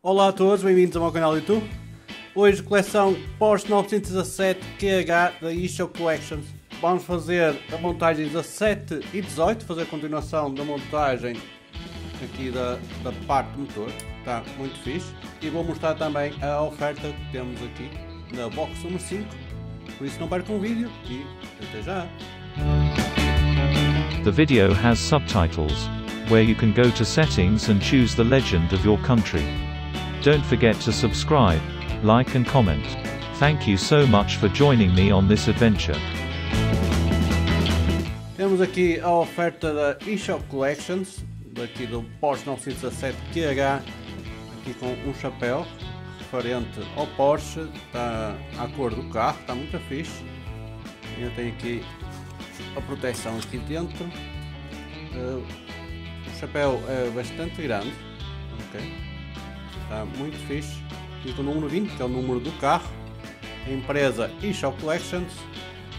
Olá a todos, bem-vindos ao meu canal do YouTube. Hoje coleção Porsche 917 QH da eShow Collections. Vamos fazer a montagem 17 e 18, fazer a continuação da montagem aqui da parte do motor. Está muito fixe. E vou mostrar também a oferta que temos aqui na box número 5. Por isso não percam o vídeo e até já. The video has subtitles, where you can go to settings and choose the legend of your country. Don't forget to subscribe, like and comment. Thank you so much for joining me on this adventure. Temos aqui a oferta da eShow Collections, daqui do Porsche 917 QH, aqui com um chapéu referente ao Porsche, está à cor do carro, está muito fixe. Eu tenho aqui a proteção aqui dentro. O chapéu é bastante grande, ok? Está muito fixe. E com o número 20, que é o número do carro, a empresa eShow Collections.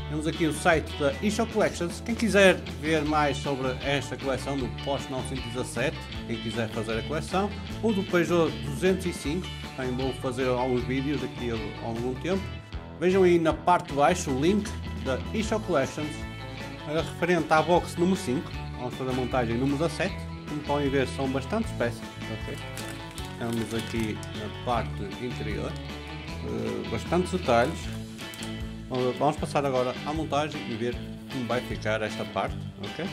Temos aqui o site da eShow Collections. Quem quiser ver mais sobre esta coleção do Porsche 917, quem quiser fazer a coleção, ou do Peugeot 205, também vou fazer alguns vídeos daqui a algum tempo. Vejam aí na parte de baixo o link da eShow Collections, referente à box número 5. Vamos fazer a montagem número 17. Como podem ver, são bastantes peças. Okay? Estamos aqui na parte interior, bastantes detalhes. Vamos passar agora à montagem e ver como vai ficar esta parte. Okay?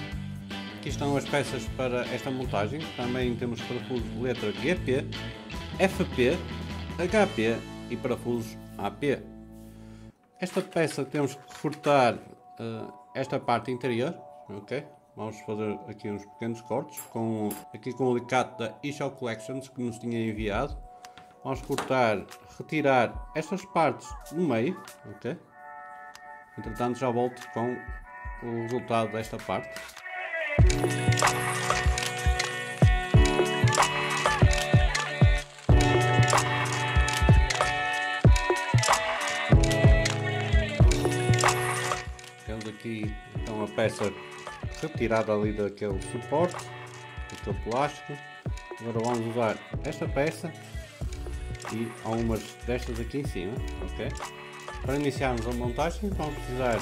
Aqui estão as peças para esta montagem. Também temos parafusos de letra GP, FP, HP e parafusos AP. Esta peça temos que cortar esta parte interior. Okay? Vamos fazer aqui uns pequenos cortes aqui com o alicate da eShow Collections que nos tinha enviado. Vamos retirar estas partes no meio, ok? Entretanto já volto com o resultado desta parte. Temos aqui então a peça retirada ali daquele suporte, daquele plástico. Agora vamos usar esta peça e algumas destas aqui em cima, ok? Para iniciarmos a montagem vamos precisar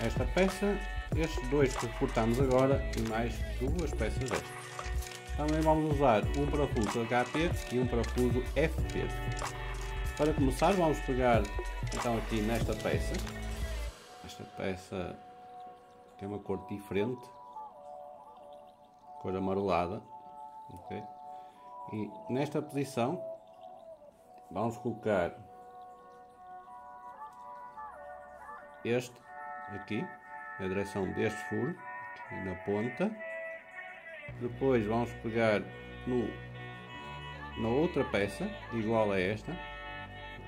esta peça, estes dois que cortamos agora e mais duas peças destas. Também vamos usar um parafuso HP e um parafuso FP. Para começar vamos pegar então aqui nesta peça. Esta peça tem uma cor diferente, cor amarelada, okay? E nesta posição vamos colocar este aqui na direção deste furo, aqui na ponta. Depois vamos pegar na outra peça igual a esta,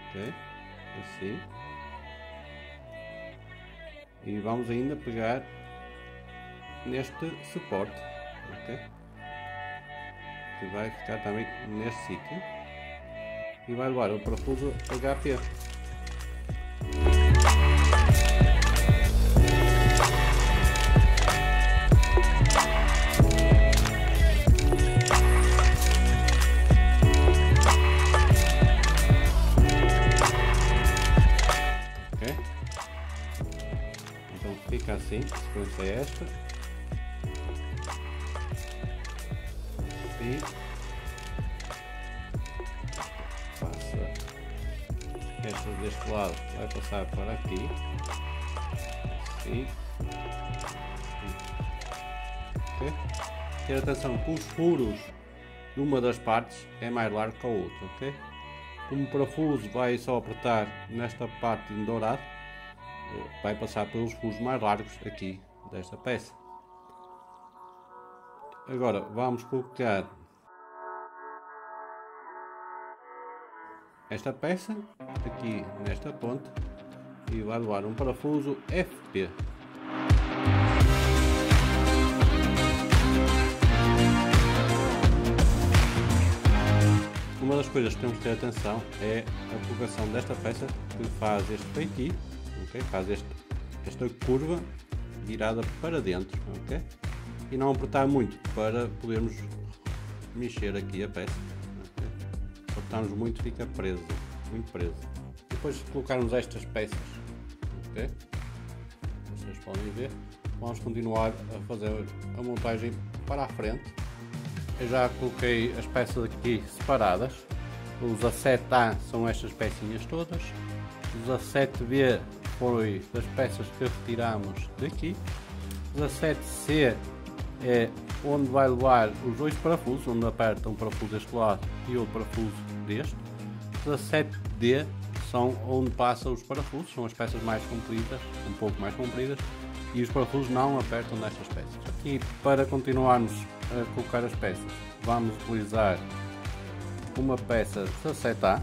ok? Assim, e vamos ainda pegar neste suporte, ok? Que vai ficar também neste sítio e vai levar o parafuso HP. Ok? Então fica assim, a sequência é esta. E passa esta deste lado, vai passar para aqui, assim. Okay? Ter atenção que os furos de uma das partes é mais largo que a outra, ok? Como o parafuso vai só apertar nesta parte em dourado, vai passar pelos furos mais largos aqui desta peça. Agora vamos colocar esta peça aqui nesta ponta e vai levar um parafuso FP. Uma das coisas que temos que ter atenção é a colocação desta peça que faz este feitio, okay? Faz esta curva virada para dentro, ok? E não apertar muito para podermos mexer aqui a peça, okay? encostarmos muito fica preso, muito preso. Depois de colocarmos estas peças, ok? Vocês podem ver, vamos continuar a fazer a montagem para a frente. Eu já coloquei as peças aqui separadas. Os A7A são estas pecinhas todas. Os A7B foi das peças que retiramos daqui. Os A7C é onde vai levar os dois parafusos, onde aperta um parafuso deste lado e outro parafuso deste. Os A7D são onde passam os parafusos, são as peças mais compridas, um pouco mais compridas, e os parafusos não apertam nestas peças. Aqui, para continuarmos a colocar as peças, vamos utilizar uma peça 17A,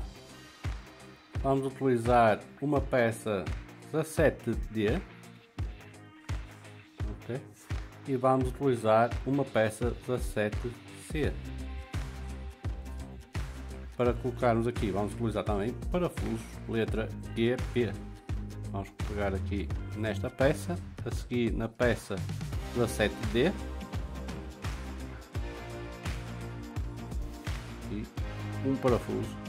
vamos utilizar uma peça 17D, ok? E vamos utilizar uma peça 17C. Para colocarmos aqui, vamos utilizar também parafusos letra GP. Vamos pegar aqui nesta peça, a seguir na peça 17D e um parafuso.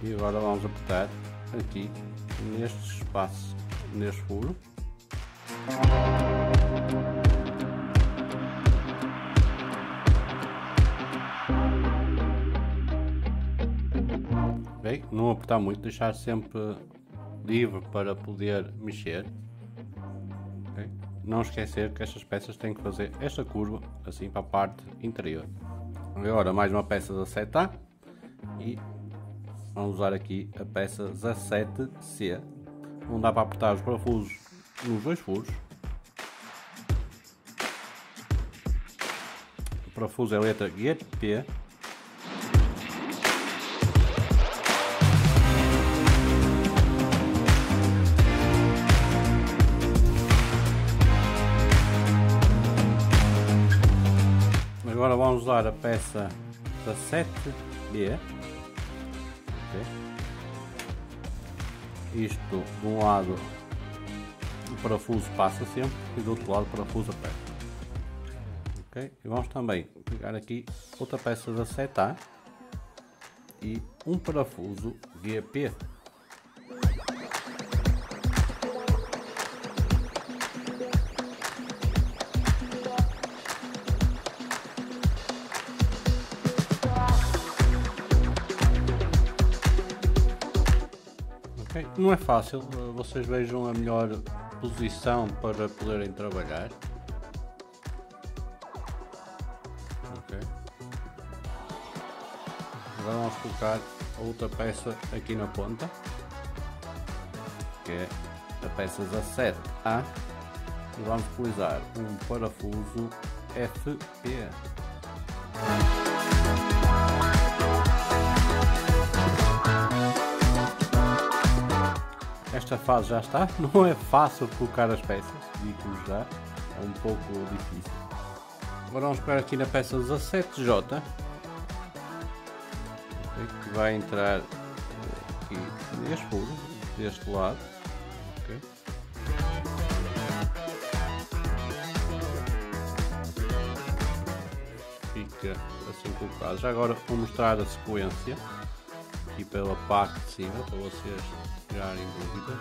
E agora vamos apertar aqui neste espaço, neste furo. Bem, não apertar muito, deixar sempre livre para poder mexer. Okay? Não esquecer que estas peças têm que fazer esta curva assim para a parte interior. Agora mais uma peça 17A e vamos usar aqui a peça 17C, onde dá para apertar os parafusos nos dois furos. O parafuso é a letra GP. Agora vamos usar a peça 17B. Okay. Isto de um lado o parafuso passa sempre e do outro lado o parafuso aperta. Okay. E vamos também pegar aqui outra peça 17A e um parafuso GP. Okay. Não é fácil, vocês vejam a melhor posição para poderem trabalhar. Okay. Agora vamos colocar a outra peça aqui na ponta, que é a peça 17A, e vamos utilizar um parafuso FP. Esta fase já está, não é fácil colocar as peças, digo já, é um pouco difícil. Agora vamos pegar aqui na peça 17J, que vai entrar aqui neste furo, deste lado. Okay. Fica assim colocado. Já agora vou mostrar a sequência aqui pela parte de cima para vocês tirarem dúvidas.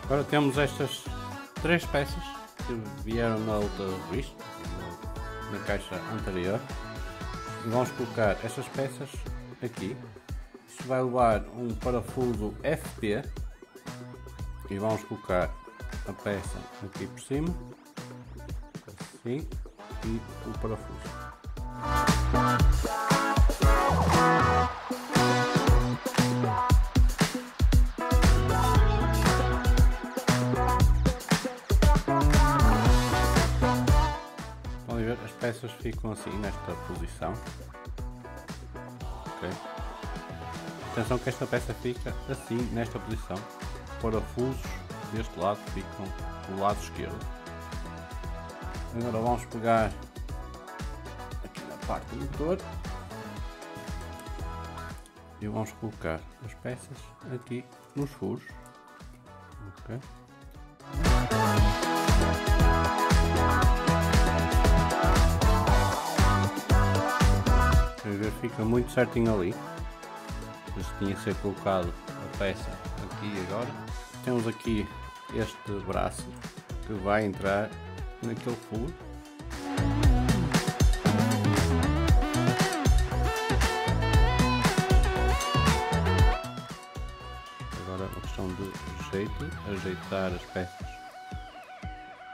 Agora temos estas três peças que vieram na outra revista, na caixa anterior, e vamos colocar estas peças aqui. Isto vai levar um parafuso FP e vamos colocar a peça aqui por cima, assim, e o parafuso. Podem ver, as peças ficam assim nesta posição. Okay. Atenção que esta peça fica assim nesta posição. Parafusos deste lado ficam do lado esquerdo. Agora vamos pegar aqui na parte do motor E vamos colocar as peças aqui nos furos. Ok. Fica muito certinho ali. Isto tinha que ser colocado a peça aqui agora. Temos aqui este braço que vai entrar naquele furo. Agora uma questão de jeito, ajeitar as peças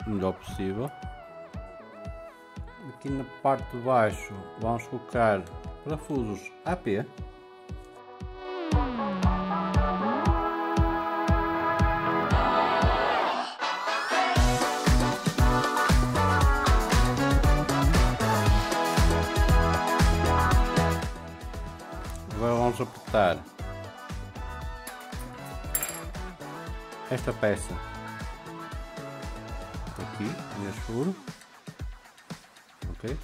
o melhor possível. Aqui na parte de baixo vamos colocar parafusos AP. Agora vamos apertar esta peça aqui neste furo, ok?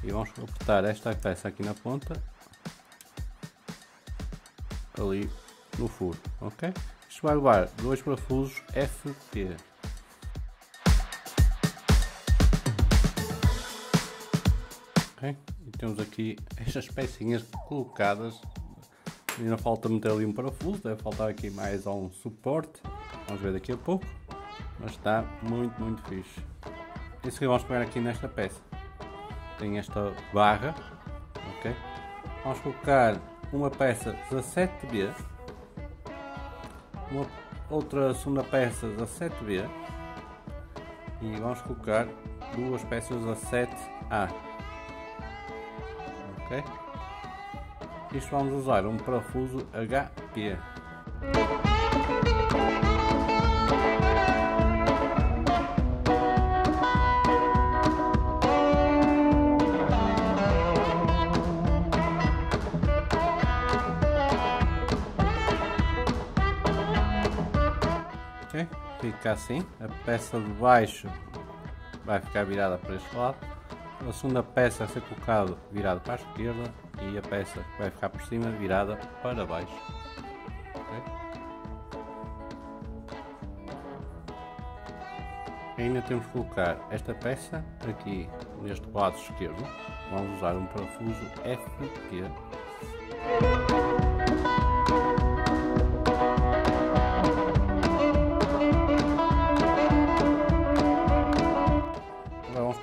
E vamos apertar esta peça aqui na ponta, ali no furo, ok? Isto vai levar dois parafusos FP. Ok? E temos aqui estas pecinhas colocadas. Ainda falta meter ali um parafuso, deve faltar aqui mais um suporte. Vamos ver daqui a pouco. Mas está muito fixe. Isso que vamos pegar aqui nesta peça. Tem esta barra, ok? Vamos colocar uma peça 17B, uma outra segunda peça 17B e vamos colocar duas peças 17A, ok? Isto vamos usar um parafuso HP. Okay. Fica assim, a peça de baixo vai ficar virada para este lado, a segunda peça vai ser colocada virada para a esquerda e a peça que vai ficar por cima virada para baixo. Okay. Ainda temos que colocar esta peça aqui neste lado esquerdo, vamos usar um parafuso FP.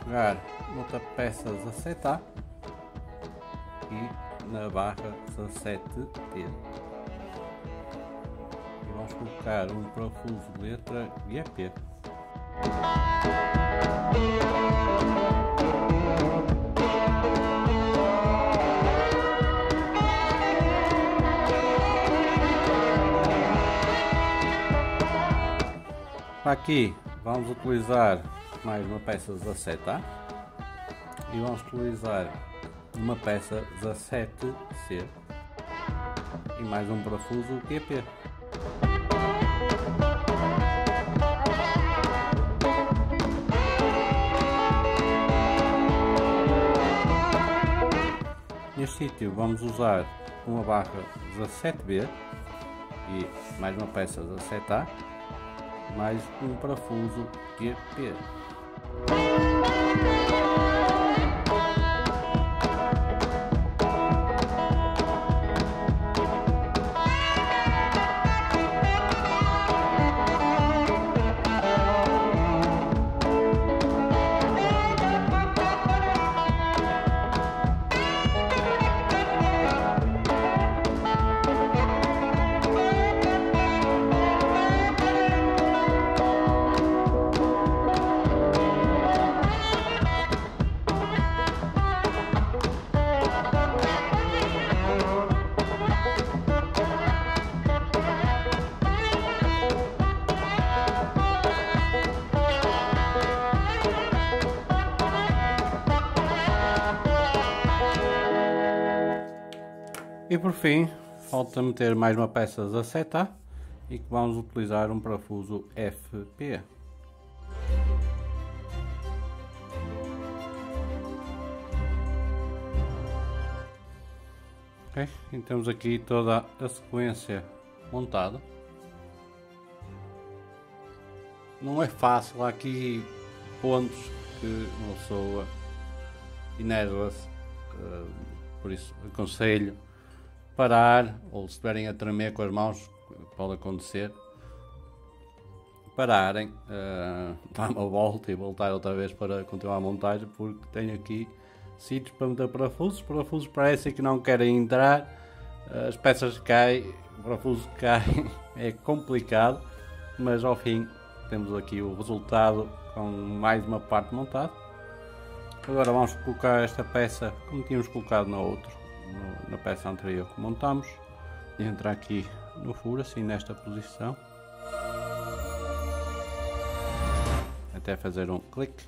Pegar outra peça 17A e na barra 17T e vamos colocar um parafuso de letra GP. Aqui vamos utilizar mais uma peça 17A e vamos utilizar uma peça 17C e mais um parafuso QP. Neste sítio vamos usar uma barra 17B e mais uma peça 17A mais um parafuso QP. E por fim, falta meter mais uma peça 17A e que vamos utilizar um parafuso FP. Ok, e temos aqui toda a sequência montada. Não é fácil, há aqui pontos que uma pessoa inerva-se, por isso aconselho parar, ou se estiverem a tremer com as mãos, pode acontecer, pararem, dar uma volta e voltar outra vez para continuar a montagem, porque tenho aqui sítios para meter parafusos. Os parafusos parecem que não querem entrar, as peças caem, o parafuso cai, é complicado, mas ao fim temos aqui o resultado com mais uma parte montada. Agora vamos colocar esta peça como tínhamos colocado na peça anterior que montamos, e entrar aqui no furo, assim nesta posição, até fazer um clique.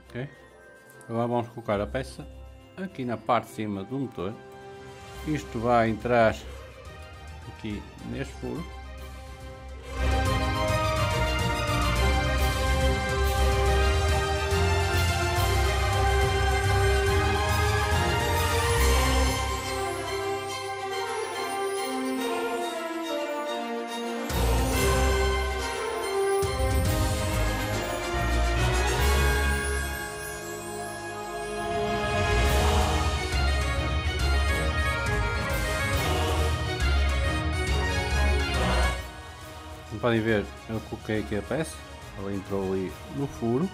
Ok, agora vamos colocar a peça aqui na parte de cima do motor. Isto vai entrar aqui neste furo. Como podem ver, eu coloquei aqui a peça, ela entrou ali no furo,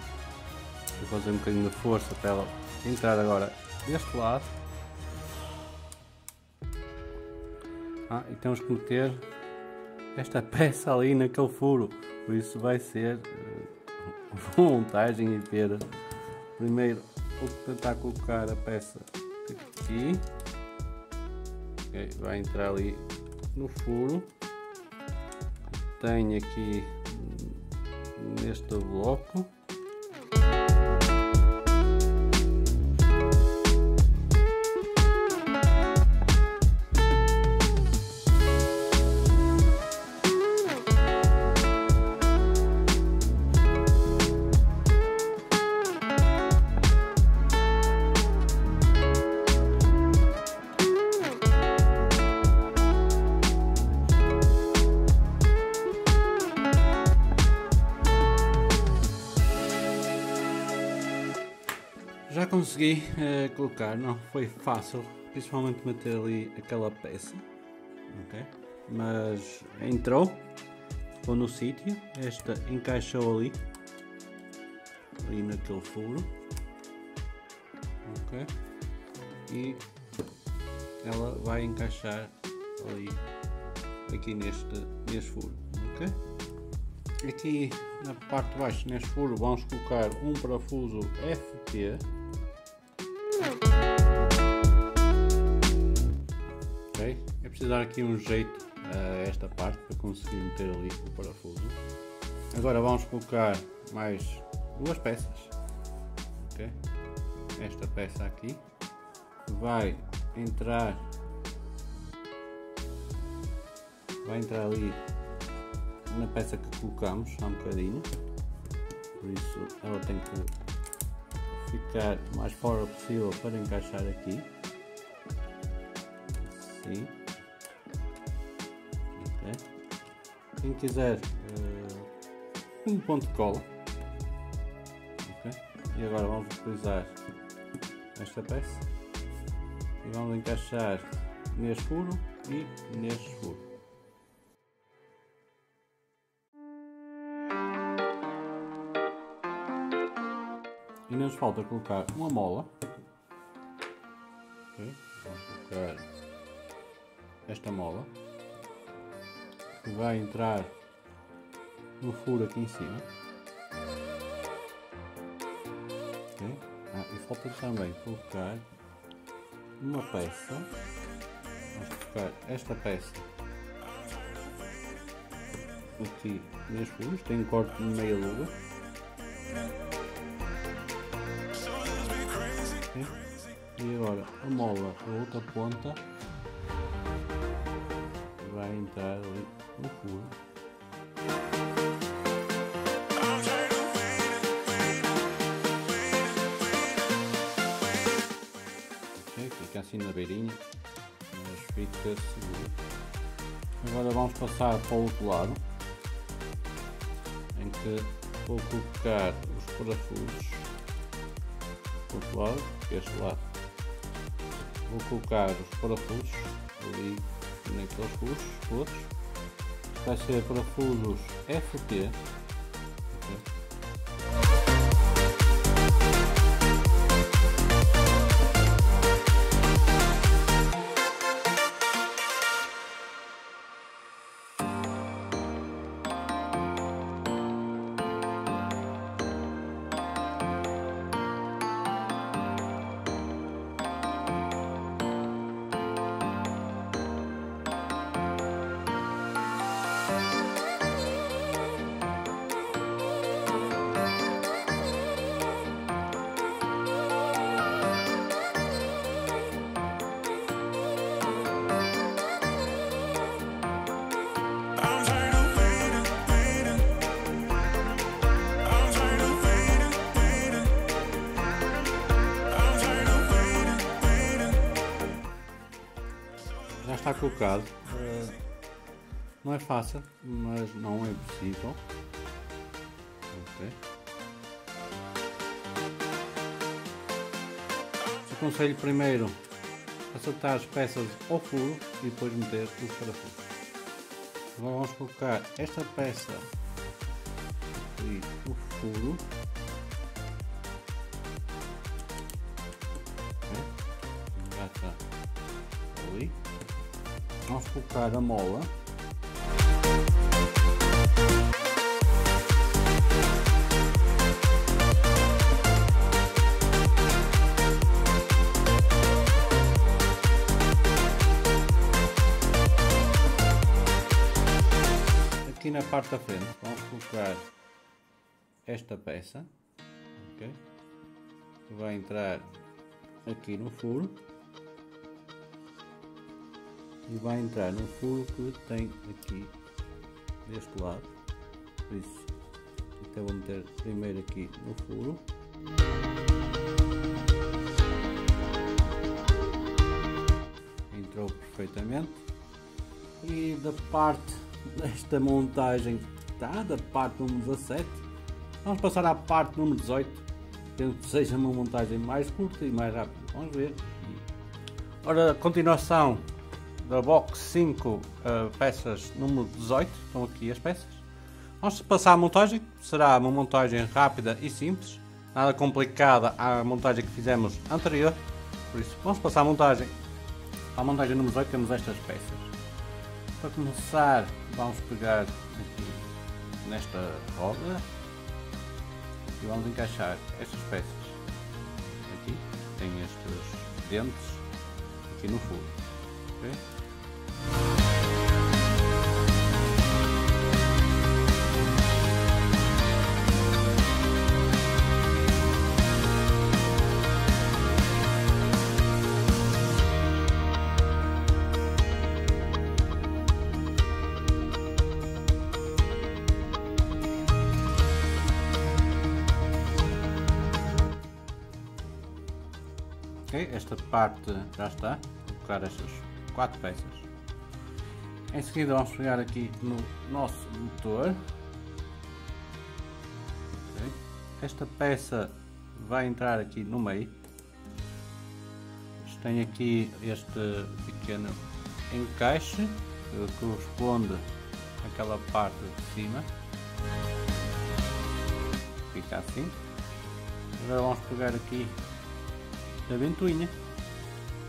vou fazer um bocadinho de força para ela entrar agora deste lado. E temos que meter esta peça ali naquele furo, por isso vai ser uma montagem e ter primeiro vou tentar colocar a peça aqui, okay, vai entrar ali no furo. Tenho aqui neste bloco, já consegui colocar, não foi fácil, principalmente meter ali aquela peça, okay? Mas entrou, ficou no sítio, esta encaixou ali naquele furo, okay? E ela vai encaixar ali, aqui neste furo, ok? Aqui na parte de baixo, neste furo, vamos colocar um parafuso FT. Ok, é preciso dar aqui um jeito a esta parte para conseguir meter ali o parafuso. Agora vamos colocar mais duas peças. Ok, esta peça aqui vai entrar ali na peça que colocamos há um bocadinho, por isso ela tem que ficar o mais fora possível para encaixar aqui, assim. Okay. Quem quiser um ponto de cola, okay. E agora vamos utilizar esta peça e vamos encaixar neste furo e neste furo. E nos falta colocar uma mola. Okay. Vamos colocar esta mola que vai entrar no furo aqui em cima. Okay. E falta também colocar uma peça. Vamos colocar esta peça aqui neste furo. Tem um corte de meia lua. E agora a mola, a outra ponta, vai entrar ali no furo. Okay? Fica assim na beirinha, mas fica seguro. Agora vamos passar para o outro lado, em que vou colocar os parafusos do outro lado, que é este lado. Vou colocar os parafusos ali naqueles furos outros. Vai ser parafusos FT. Okay. Já está colocado. Não é fácil, mas não é impossível. Okay. Aconselho primeiro acertar as peças ao furo e depois meter os parafusos. Agora vamos colocar esta peça aqui no furo. Okay. Já está ali. Vamos colocar a mola. Aqui na parte da frente vamos colocar esta peça, okay, que vai entrar aqui no furo. E vai entrar no furo que tem aqui deste lado, por isso então vou meter primeiro aqui no furo. Entrou perfeitamente. E da parte desta montagem da parte número 17, vamos passar à parte número 18. Penso que seja uma montagem mais curta e mais rápida. Vamos ver. Ora, a continuação da box 5, peças número 18, estão aqui as peças. Vamos passar a montagem, será uma montagem rápida e simples, nada complicada à montagem que fizemos anterior, por isso vamos passar a montagem. A montagem número 18 temos estas peças. Para começar vamos pegar aqui nesta roda e vamos encaixar estas peças. Aqui tem estes dentes aqui no furo. Okay? Ok, esta parte já está. Vou colocar estas 4 peças. Em seguida vamos pegar aqui no nosso motor. Okay. Esta peça vai entrar aqui no meio. Tem aqui este pequeno encaixe que corresponde àquela parte de cima. Fica assim. Agora vamos pegar aqui a ventoinha,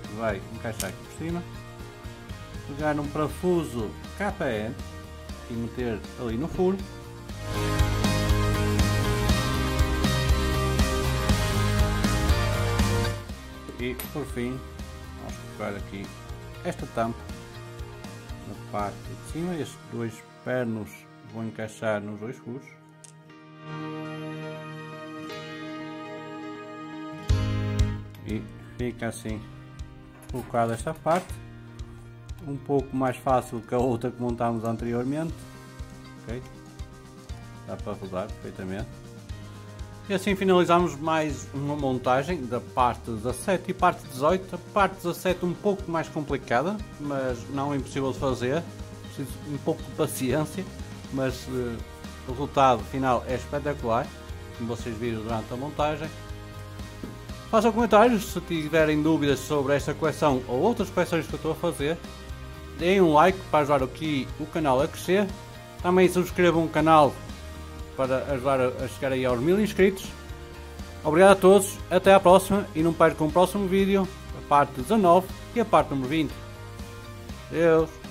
que vai encaixar aqui por cima, pegar num parafuso KN e meter ali no furo. E por fim vamos colocar aqui esta tampa na parte de cima. Estes dois pernos vão encaixar nos dois furos. E fica assim colocada esta parte, um pouco mais fácil que a outra que montámos anteriormente. Okay? Dá para rodar perfeitamente. E assim finalizamos mais uma montagem da parte 17 e parte 18. A parte 17 um pouco mais complicada, mas não é impossível de fazer. Preciso um pouco de paciência, mas o resultado final é espetacular, como vocês viram durante a montagem. Façam comentários se tiverem dúvidas sobre esta coleção ou outras coleções que eu estou a fazer. Deem um like para ajudar aqui o canal a crescer. Também subscrevam o canal para ajudar a chegar aí aos 1000 inscritos. Obrigado a todos, até à próxima e não percam o próximo vídeo, a parte 19 e a parte número 20. Adeus.